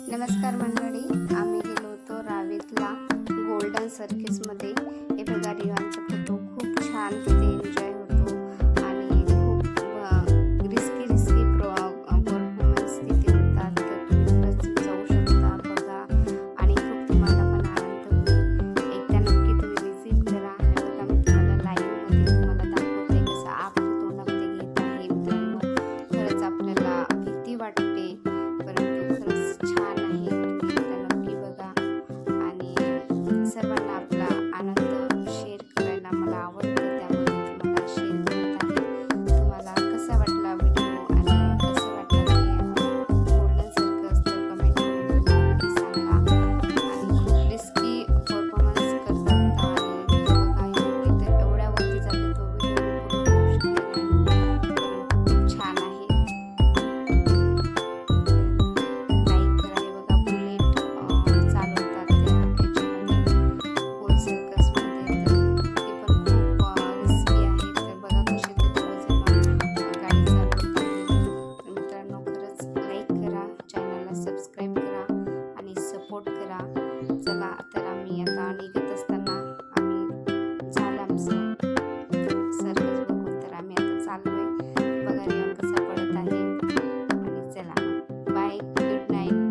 नमस्कार मंडळी, आम्ही गेलो होतो रावेतला गोल्डन सर्कसमध्ये. हे बघा, रिवांचा फोटो खूप छान तिथे एन्जॉय होतो आणि खूप रिस्की परफॉर्मन्स तिथे होतात. तर तुम्ही खरंच जाऊ शकता, बघा आणि खूप तुम्हाला पण आनंद होईल. एकदा नक्की तुम्ही विजिट करा. हे बघा, मी तुम्हाला लाईव्हमध्ये तुम्हाला दाखवते कसं आग तोंडामध्ये घेत आहे. मित्रांनो, खरंच आपल्याला भीती वाटते, परंतु खरंच छान आहे. एकदा नक्की बघा आणि सर्वांना आपला आनंद शेअर करायला मला आवडतं, त्यामुळे तुम्हाला शेअर करत आहे. तुम्हाला कसा वाटला व्हिडिओ आणि कसं वाटलं ते गोल्डन सर्कस तर कमेंट करून नक्की सांगा. आणि रिस्की परफॉर्मन्स करतात आणि बघा, योग्य तर एवढ्यावरती जाते तो व्हिडिओ मी पूर्ण होऊ शकले नाही, परंतु खूप छान आहे. लाईक करा. हे बघा, बुलेट चालवतात त्याच्यामध्ये गोल सर्कसमध्ये, तर ते पण खूप रिस्की आहे. तर बघा कसे ते दोघंजण गाडी चालवत आहेत. तर मित्रांनो, खरंच लाईक करा, चॅनलला सबस्क्राईब करा आणि सपोर्ट करा. चला, तर आम्ही आता निघत असताना झालं आमचं सर्कस बघून, तर आम्ही आता चाललोय. बघा रिवान कसा पडत आहे. आणि चला, बाय, गुड नाईट.